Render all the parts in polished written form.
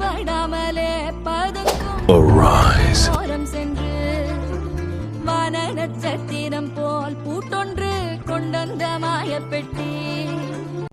படாமலே பதுக்கும் ஓரம் சென்று வான நட்சத்திரம் போல் பூட்டொன்று கொண்டந்த மாயப்பெட்டி.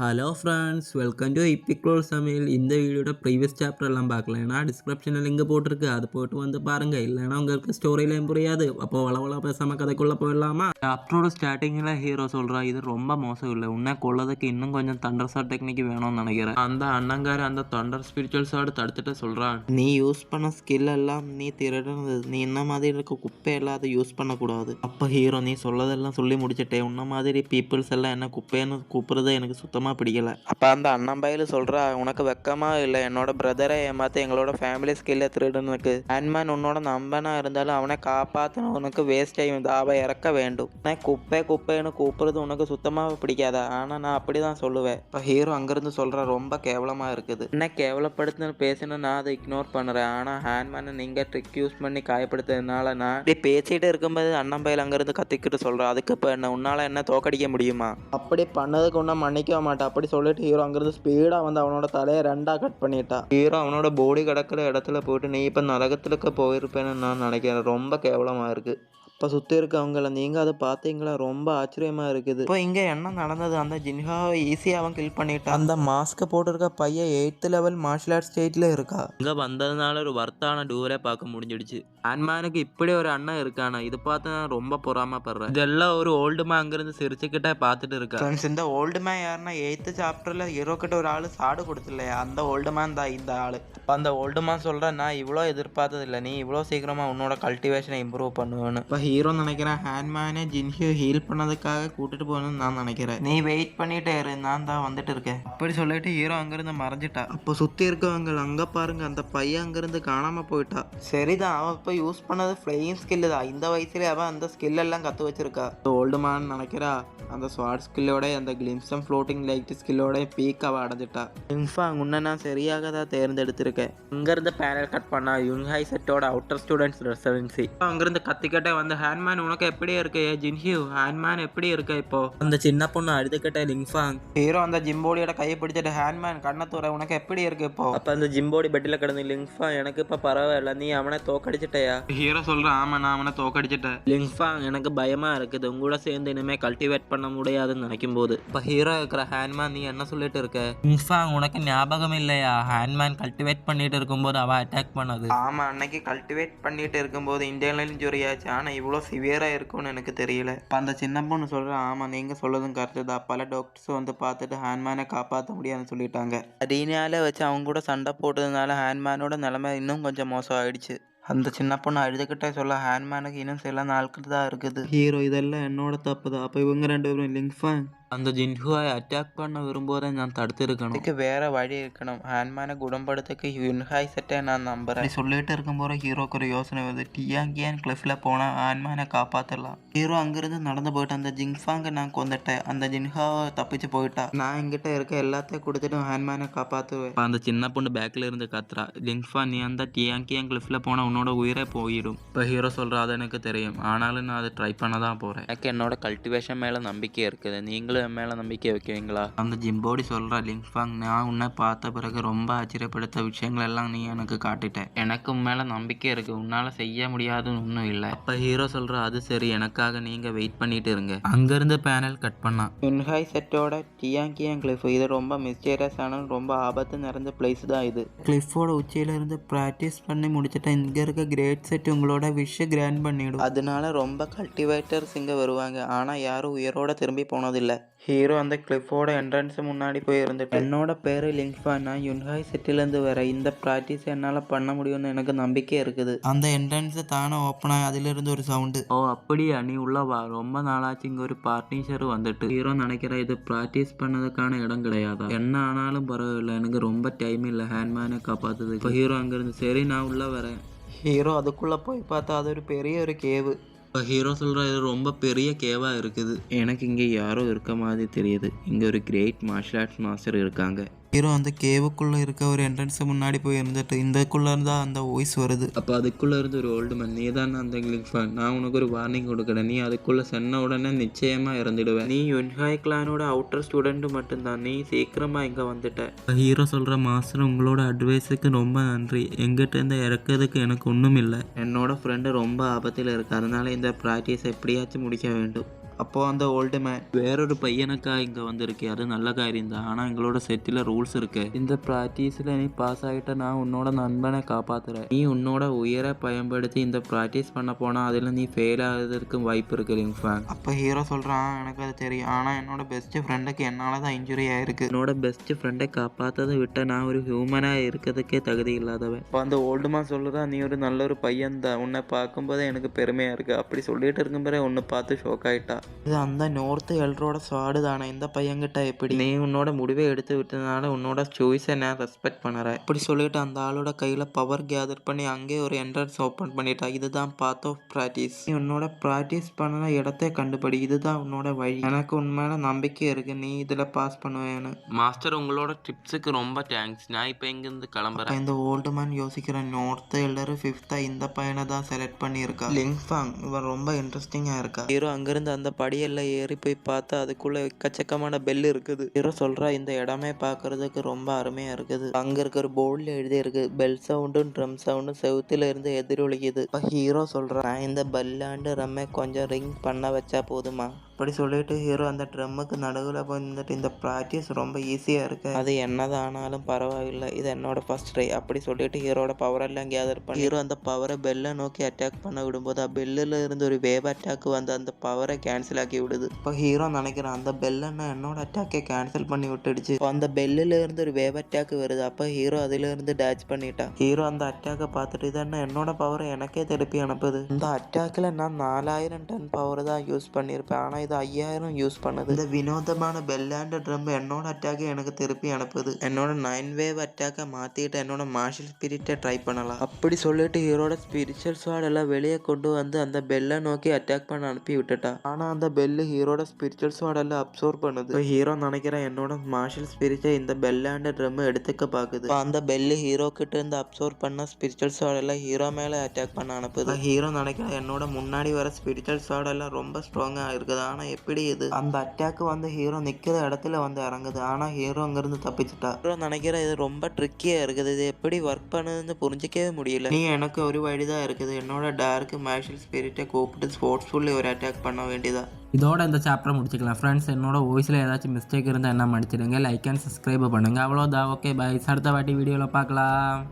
ஹலோ ஃப்ரெண்ட்ஸ், வெல்கம் டு இப்பிக்ரோல் சமையல். இந்த வீடியோட ப்ரீவியஸ் சாப்டர் எல்லாம் பார்க்கலன்னா டிஸ்கிரிப்ஷனில் லிங்க் போட்டிருக்கு, அது போட்டு வந்து பாருங்கள். இல்லைன்னா உங்களுக்கு ஸ்டோரியிலையும் புரியாது. அப்போ வளவள பேசாமல் கதைக்குள்ளே போயிடலாமா? சாப்டரோட ஸ்டார்டிங்கில் ஹீரோ சொல்கிறா, இது ரொம்ப மோசம் இல்லை, உன்னை கொள்ளதுக்கு இன்னும் கொஞ்சம் தண்டர் ஷாட் டெக்னிக் வேணும்னு நினைக்கிறேன். அந்த அண்ணங்கார அந்த தண்டர் ஸ்பிரிச்சுவல் ஷாட் தடுத்துட்டு சொல்கிறான், நீ யூஸ் பண்ண ஸ்கில் எல்லாம் நீ திருடுனது, நீ இந்த மாதிரி இருக்க குப்பை எல்லாம் அதை யூஸ் பண்ணக்கூடாது. அப்போ ஹீரோ, நீ சொல்லதெல்லாம் சொல்லி முடிச்சிட்டேன், உன்ன மாதிரி பீப்புள்ஸ் எல்லாம் என்ன குப்பைன்னு கூப்பிட்றத எனக்கு சுத்தமாக பிடிக்கல. அப்ப அந்த அண்ணன் பையில சொல்றா, உனக்கு வெக்கமா இல்லை என்னோட பிரதரை ஏமாத்த எங்களோட ஃபேமிலி ஸ்கில்ல திருடுனுக்கு. ஹேண்ட்மேன் உன்னோட நம்பனா இருந்தாலும் அவனை காப்பாத்தணும், உனக்கு வேஸ்ட் டைம் தாவை இறக்க வேண்டும். நான் குப்பைன்னு கூப்பிடுறது உனக்கு சுத்தமாக பிடிக்காதா? ஆனா நான் அப்படிதான் சொல்லுவேன். இப்போ ஹீரோ அங்கிருந்து சொல்ற, ரொம்ப கேவலமா இருக்குது, என்ன கேவலப்படுத்து பேசணும், நான் அதை இக்னோர் பண்றேன். ஆனா ஹேண்ட்மேனை நீங்க ட்ரிக் யூஸ் பண்ணி காயப்படுத்துறதுனால நான் இப்படி பேசிட்டு இருக்கும்போது அண்ணன் பையில அங்கிருந்து கத்திக்கிட்டு சொல்றேன், அதுக்கு இப்போ என்ன உன்னால என்ன தோக்கடிக்க முடியுமா? அப்படி பண்ணதுக்கு ஒன்றும் மன்னிக்க மாட்டேன். அப்படி சொல்லிட்டு ஹீரோ அங்கிருந்து ஸ்பீடா வந்து அவனோட தலையை 2ஆ கட் பண்ணிட்டா. ஹீரோ அவனோட பாடி கிடக்கிற இடத்துல போயிட்டு, நீ இப்ப நரகத்துக்கு போயிருப்பேன்னு நான் நினைக்கிறேன், ரொம்ப கேவலமா இருக்கு. இப்போ சுற்றி இருக்கவங்கள நீங்கள் அதை பார்த்தீங்களா? ரொம்ப ஆச்சரியமாக இருக்குது. இப்போ இங்கே என்ன நடந்தது? அந்த ஜின்ஹாவை ஈஸியாக அவன் கில் பண்ணிட்டான். அந்த மாஸ்க்கை போட்டிருக்க பையன் 8th லெவல் மார்ஷல் ஆர்ட்ஸ் ஸ்டேட்டில் இருக்கா. இங்கே வந்ததுனால ஒரு வர்த்தான டூரே பார்க்க முடிஞ்சிடுச்சு. ஹேண்ட்மேனுக்கு இப்படி ஒரு அண்ணன் இருக்கானா, இது பார்த்து நான் ரொம்ப பொறாமப்படுறேன். இதெல்லாம் ஒரு ஓல்டு மேன் அங்கிருந்து சிரிச்சுக்கிட்டே பார்த்துட்டு இருக்கா. இந்த ஓல்டு மேன் யாருன்னா 8th சாப்டரில் ஹீரோ கிட்ட ஒரு ஆள் சாடு கொடுத்துலையா, அந்த ஓல்டு மேன் தான் இந்த ஆள். அந்த ஓல்டு மேன் சொல்கிறேன், நான் இவ்வளோ எதிர்பார்த்தது இல்லை, நீ இவ்வளோ சீக்கிரமாக உன்னோட கல்டிவேஷனை இம்ப்ரூவ் பண்ணுவேன்னு. இப்போ ஹீரோ நினைக்கிறேன் ஹேண்ட்மேனே ஜின்ஹியூ ஹீல் பண்ணதுக்காக கூட்டிட்டு போகணும்னு நான் நினைக்கிறேன். நீ வெயிட் பண்ணிட்டே இரு, நான் தான் வந்துட்டு இருக்கேன். அப்படி சொல்லிட்டு ஹீரோ அங்கிருந்து மறைஞ்சிட்டா. அப்போ சுத்தி இருக்கவங்க அங்க பாருங்க, அந்த பையன் அங்கிருந்து காணாம போயிட்டா. சரிதான், அவன் இப்போ யூஸ் பண்ணது ஃப்ளையிங் ஸ்கில் தான். இந்த வயசுல அவன் அந்த ஸ்கில் எல்லாம் கத்து வச்சிருக்கா. ஓல்டு மேன் நினைக்கிறா அந்த ஸ்வாட் ஸ்கில்லோட அந்த கிளிம்சம் ஃப்ளோட்டிங் லைட் ஸ்கில்லோட பீக் அவ அடைஞ்சிட்டா. இன்ஃபாங் உன்னை நான் சரியாக தான் தேர்ந்தெடுத்திருக்கேன். அங்கிருந்து பேனல் கட் பண்ணா யுன்ஹாய் செட்டோட அவுட்டர் ஸ்டூடெண்ட்ஸ் ரெசிடென்சி. அங்கிருந்து கத்திக்கிட்டே வந்து, ஹேண்ட்மேன் உனக்கு எப்படி இருக்கு ஜின்ஹியூ? ஹேண்ட்மேன் எப்படி இருக்கு இப்போ? அந்த சின்ன பொண்ணு அழுதுகிட்ட லிங்ஃபாங். ஹீரோ அந்த ஜிம்போடியோட கையை பிடிச்சிட்டு, ஹேண்ட்மேன் கண்ணத்தூர உனக்கு எப்படி இருக்கு இப்போ? அப்ப அந்த ஜிம்போடி பெட்டில் கிடந்து, லிங்ஃபாங் எனக்கு இப்ப பரவாயில்ல, நீ அவனை தோக்கடிச்சிட்டயா? ஹீரோ சொல்றான், ஆமா நான் அவனை தோக்கடிச்சிட்டேன். லிங்ஃபாங் எனக்கு பயமா இருக்குது, உங்களோட சேர்ந்து இனிமே கல்டிவேட் பண்ண முடியாதுன்னு நினைக்கும் போது. இப்ப ஹீரோ இருக்கிற, ஹேண்ட்மேன் நீ என்ன சொல்லிட்டு இருக்க? லிங்ஃபாங் உனக்கு ஞாபகம் இல்லையா, ஹேண்ட்மேன் கல்டிவேட் பண்ணிட்டு இருக்கும்போது அவ அட்டாக் பண்ணது? ஆமா, அன்னைக்கு கல்டிவேட் பண்ணிட்டு இருக்கும்போது இன்டர்னல் இன்ஜுரி ஆச்சு, ஆனா இவ்வளவு சிவியரா இருக்கும்னு எனக்கு தெரியல. அந்த சின்ன பொண்ணு சொல்கிறேன், ஆமாம் நீங்கள் சொல்லதும் கரெக்டு தான், பல டாக்டர்ஸ் வந்து பார்த்துட்டு ஹேண்ட்மேனை காப்பாற்ற முடியாதுன்னு சொல்லிட்டாங்க. அதனால வச்சு அவங்க கூட சண்டை போட்டதுனால ஹேண்ட்மேனோட நிலைமை இன்னும் கொஞ்சம் மோசம் ஆயிடுச்சு. அந்த சின்ன பொண்ணு அழுதுகிட்டே சொல்ல, ஹேண்ட்மேனுக்கு இன்னும் சில நாட்கள் தான் இருக்குது. ஹீரோ, இதெல்லாம் என்னோட தப்பு தான். அப்போ இவங்க 2 பேரும் லிங்ஃபாங் அந்த ஜின்ஹுவை அட்டாக் பண்ண விரும்புவதை நான் தடுத்திருக்கணும். இதுக்கு வேற வழி இருக்கணும். ஹேண்ட்மேனை குணப்படுத்துக்கு யுன்ஹாய் செட்டை நான் நம்புறேன். சொல்லிட்டு இருக்கும்போது ஹீரோக்கு ஒரு யோசனை வருது, டியாங்கியன் கிளிஃப்ல போனால் ஹேண்ட்மேனை காப்பாற்றலாம். ஹீரோ அங்கிருந்து நடந்து போயிட்டு, அந்த ஜிங்ஃபாங்கை நான் கொண்டுட்டேன், அந்த ஜின்ஹாவை தப்பிச்சு போயிட்டா, நான் என்கிட்ட இருக்க எல்லாத்தையும் கொடுத்துட்டு ஹேண்ட்மேனை காப்பாற்றுவேன். அந்த சின்ன பொண்ணு பேக்கில் இருந்து கத்துறா, ஜிங்ஃபா நீ அந்த டியாங்கியன் கிளிஃப்ல போனால் உன்னோட உயிரை போயிடும். இப்போ ஹீரோ சொல்கிறா, அது எனக்கு தெரியும், ஆனாலும் நான் அதை ட்ரை பண்ண தான் போகிறேன். எனக்கு என்னோட கல்டிவேஷன் மேலே நம்பிக்கை இருக்குது, நீங்களும் என் மேலே நம்பிக்கை வைக்குவீங்களா? அந்த ஜிம்போடி சொல்கிறா, லிங்ஃபாங் நான் உன்னை பார்த்த பிறகு ரொம்ப ஆச்சரியப்படுத்த விஷயங்கள் எல்லாம் நீ எனக்கு காட்டிட்டேன், எனக்கு உன் மேலே நம்பிக்கை இருக்குது, உன்னால் செய்ய முடியாதுன்னு ஒன்றும் இல்லை. அப்போ ஹீரோ சொல்கிறா, அது சரி, எனக்காக நீங்கள் வெயிட் பண்ணிட்டு இருங்க. அங்கேருந்து பேனல் கட் பண்ணா. யுன்ஹாய் செட்டோட டியாங்கியன் கிளிஃப், இது ரொம்ப மிஸ்டீரியஸ் ஆன ரொம்ப ஆபத்து நிறைந்த பிளேஸ் தான் இது. கிளிஃபோட உச்சியிலிருந்து ப்ராக்டிஸ் பண்ணி முடிச்சுட்டு இங்கே இருக்க கிரேட் செட் உங்களோட விஷ் கிராண்ட் பண்ணிடும், அதனால ரொம்ப கல்டிவேட்டர்ஸ் இங்கே வருவாங்க, ஆனால் யாரும் உயிரோட திரும்பி போனதில்லை. ஹீரோ அந்த கிளிஃபோட என்ட்ரன்ஸ் முன்னாடி போய் இருந்துட்டு, என்னோட பேரு லிங்ஃபாங், நான் யுன்ஹாய் சிட்டிலேருந்து வரேன், இந்த ப்ராக்டிஸ் என்னால் பண்ண முடியும்னு எனக்கு நம்பிக்கை இருக்குது. அந்த என்ட்ரன்ஸை தானே ஓப்பன் ஆகி அதிலிருந்து ஒரு சவுண்டு, ஓ அப்படியா, நீ உள்ள வா, ரொம்ப நாளாச்சு இங்கே ஒரு பார்ட்னர்ஷிப் வந்துட்டு. ஹீரோ நினைக்கிற இது ப்ராக்டிஸ் பண்ணதுக்கான இடம் கிடையாதா, என்ன ஆனாலும் பரவாயில்லை, எனக்கு ரொம்ப டைம் இல்லை ஹேண்ட்மேனை காப்பாற்றுது. இப்போ ஹீரோ அங்கேருந்து, சரி நான் உள்ளே வரேன். ஹீரோ அதுக்குள்ளே போய் பார்த்தா அது ஒரு பெரிய ஒரு கேவு. இப்போ ஹீரோ சொல்கிற, இது ரொம்ப பெரிய கேவாக இருக்குது, எனக்கு இங்கே யாரோ இருக்க மாதிரி தெரியுது, இங்கே ஒரு கிரேட் மார்ஷல் ஆர்ட்ஸ் மாஸ்டர் இருக்காங்க. ஹீரோ அந்த கேவுக்குள்ளே இருக்க ஒரு என்ட்ரன்ஸு முன்னாடி போய் இருந்துட்டு இந்தக்குள்ளே இருந்தால் அந்த வாய்ஸ் வருது. அப்போ அதுக்குள்ளே இருந்து ஒரு ஓல்டு மேன், நீ தான் அந்த கிளிஃபன், நான் உனக்கு ஒரு வார்னிங் கொடுக்குறேன், நீ அதுக்குள்ளே சென்ன உடனே நிச்சயமாக இறந்துடுவேன், நீ யுன்ஹாய் கிளானோட அவுட்டர் ஸ்டூடெண்ட்டு மட்டும்தான், நீ சீக்கிரமாக இங்கே வந்துட்ட. ஹீரோ சொல்கிற மாஸ்டர் உங்களோட அட்வைஸுக்கு ரொம்ப நன்றி, எங்கிட்ட இருந்து இறக்கிறதுக்கு எனக்கு ஒன்றும் இல்லை, என்னோட ஃப்ரெண்டு ரொம்ப ஆபத்தில் இருக்கு, அதனால இந்த ப்ராக்டிஸ் எப்படியாச்சும் முடிக்க வேண்டும். அப்போது அந்த ஓல்டு மேன், வேறொரு பையனுக்கா இங்கே வந்திருக்கு, அது நல்ல காரியம் தான், ஆனால் எங்களோட செட்டில் ரூல்ஸ் இருக்கு, இந்த ப்ராக்டிஸில் நீ பாஸ் ஆகிட்ட நான் உன்னோட நண்பனை காப்பாற்றுறேன், நீ உன்னோட உயிரை பயன்படுத்தி இந்த ப்ராக்டிஸ் பண்ண போனால் அதில் நீ ஃபெயில் ஆகிறதுக்கு வாய்ப்பு இருக்கு லிங்ஃபேங். அப்போ ஹீரோ சொல்கிறான், எனக்கு அது தெரியும், ஆனால் என்னோட பெஸ்ட் ஃப்ரெண்டுக்கு என்னால் தான் இன்ஜுரி ஆயிருக்கு, என்னோட பெஸ்ட் ஃப்ரெண்டை காப்பாற்றதை விட்ட நான் ஒரு ஹியூமனாக இருக்கிறதுக்கே தகுதி இல்லாதவன். இப்போ அந்த ஓல்டு மேன் சொல்லுறான், நீ ஒரு நல்ல ஒரு பையன் தான், உன்னை பார்க்கும்போதே எனக்கு பெருமையாக இருக்குது, அப்படி சொல்லிட்டு இருக்கும்போதே உன்னை பார்த்து ஷோக் ஆகிட்டா. இது அந்த நோர்த்து எல்ரோட ஸ்வாடு தானே, இந்த பையன்கிட்ட எப்படி, நீ உன்னோட முடிவை எடுத்து விட்டதுனால உன்னோட சாய்ஸை நான் ரெஸ்பெக்ட் பண்ணுறேன். அப்படி சொல்லிட்டு அந்த ஆளோட கையில் பவர் கேதர் பண்ணி அங்கே ஒரு என்ட்ரன்ஸ் ஓப்பன் பண்ணிட்டா. இதுதான் பாத் ஆஃப் ப்ராக்டிஸ், நீ உன்னோட ப்ராக்டிஸ் பண்ண இடத்தை கண்டுபிடி, இதுதான் உன்னோட வழி, எனக்கு உண்மையில நம்பிக்கை இருக்கு, நீ இதில் பாஸ் பண்ணுவேன்னு. மாஸ்டர் உங்களோட டிப்ஸுக்கு ரொம்ப தேங்க்ஸ், நான் இப்போ இங்கேருந்து கிளம்புறேன். இந்த ஓல்டு மேன் யோசிக்கிற, நோர்த்து எல்லாரும் 5th இந்த பையனை தான் செலக்ட் பண்ணியிருக்கா, லிங்ஃபாங், இவன் ரொம்ப இன்ட்ரெஸ்டிங்காக இருக்கா. ஹீரோ அங்கேருந்து அந்த படியெல்லாம் ஏறி போய் பார்த்தா அதுக்குள்ள எக்கச்சக்கமான பெல் இருக்குது. ஹீரோ சொல்றா, இந்த இடமே பார்க்கறதுக்கு ரொம்ப அருமையா இருக்குது, அங்க இருக்க ஒரு போர்டில் எழுதி இருக்கு, பெல் சவுண்டும் ட்ரம் சவுண்டும் செவுத்துல இருந்து எதிரொலிக்குது. ஹீரோ சொல்றா, நான் இந்த பெல்லாண்டு ரம்மை கொஞ்சம் ரிங் பண்ண வச்சா போதுமா. அப்படி சொல்லிட்டு ஹீரோ அந்த ட்ரம்முக்கு நடுவில் போய் நின்றுட்டு, இந்த ப்ராக்டிஸ் ரொம்ப ஈஸியாக இருக்குது, அது என்னதான் ஆனாலும் பரவாயில்லை, இது என்னோட ஃபர்ஸ்ட் ட்ரை. அப்படி சொல்லிட்டு ஹீரோட பவரெல்லாம் கேதர் பண்ணி ஹீரோ அந்த பவரை பெல்லை நோக்கி அட்டாக் பண்ண விடும்போது பெல்லில் இருந்து ஒரு வேவ் அட்டாக் வந்து அந்த பவரை கேன்சல் ஆக்கி விடுது. இப்போ ஹீரோ நினைக்கிறான், அந்த பெல்லுன்னா என்னோட அட்டாக்கை கேன்சல் பண்ணி விட்டுடுச்சு. இப்போ அந்த பெல்லில் இருந்து ஒரு வேவ் அட்டாக் வருது. அப்போ ஹீரோ அதிலிருந்து டேச் பண்ணிட்டான். ஹீரோ அந்த அட்டாக்கை பார்த்துட்டு, இதென்ன என்னோட பவரை எனக்கே திருப்பி அனுப்புது, இந்த அட்டாக்கில் நான் 4000 டன் பவர் தான் யூஸ் பண்ணியிருப்பேன், ஆனால் இது 5000 யூஸ் பண்ணுது, இந்த வினோதமான பெல்லாண்டு ட்ரம் என்னோட அட்டாக்கை எனக்கு திருப்பி அனுப்புது, என்னோட 9 வேவ் அட்டாக்கை மாற்றிட்டு என்னோட மார்ஷல் ஸ்பிரிட்டை ட்ரை பண்ணலாம். அப்படி சொல்லிட்டு ஹீரோட ஸ்பிரிச்சுவல் ஸ்வாட் எல்லாம் வெளியே கொண்டு வந்து அந்த பெல்லை நோக்கி அட்டாக் பண்ண அனுப்பி விட்டுட்டா. ஆனால் அந்த பெல்லு ஹீரோட ஸ்பிரிச்சுவல் ஸ்வாட் எல்லாம் அப்சர்வ் பண்ணுது. இப்போ ஹீரோ நினைக்கிறேன், என்னோட மார்ஷல் ஸ்பிரிட்டை இந்த பெல்லாண்டு ட்ரம் எடுத்துக்க பார்க்குது. அந்த பெல்லு ஹீரோ கிட்ட இருந்து அப்சர்வ் பண்ண ஸ்பிரிச்சுவல் ஸ்வாட் எல்லாம் ஹீரோ மேலே அட்டாக் பண்ண அனுப்புது. ஹீரோ நினைக்கிறேன், என்னோட முன்னாடி வர ஸ்பிரிச்சுவல் ஸ்வாட் எல்லாம் ரொம்ப ஸ்ட்ராங்காக இருக்குது, ஆனால் எப்படி இது, அந்த அட்டாக் வந்து ஹீரோ நிக்கிற இடத்துல வந்து இறங்குது, ஆனா ஹீரோ அங்கிருந்து தப்பிச்சுட்டா. ஹீரோ நினைக்கிற, இது ரொம்ப ட்ரிக்கியா இருக்குது, இது எப்படி ஒர்க் பண்ணுதுன்னு புரிஞ்சிக்கவே முடியல, நீ எனக்கு ஒரு வழிதான் இருக்குது, என்னோட டார்க் மார்ஷல் ஸ்பிரிட்டை கூப்பிட்டு ஸ்போர்ட்ஸ்ஃபுல்லி ஒரு அட்டாக் பண்ண வேண்டியதா. இதோட இந்த சாப்டரை முடிச்சுக்கலாம் ஃப்ரெண்ட்ஸ். என்னோட வாய்ஸில் ஏதாச்சும் மிஸ்டேக் இருந்தால் என்ன மன்னிச்சிடுங்க, லைக் அண்ட் சப்ஸ்கிரைப் பண்ணுங்கள், அவ்வளோதான். ஓகே பை, அடுத்த வாட்டி வீடியோவில் பார்க்கலாம்.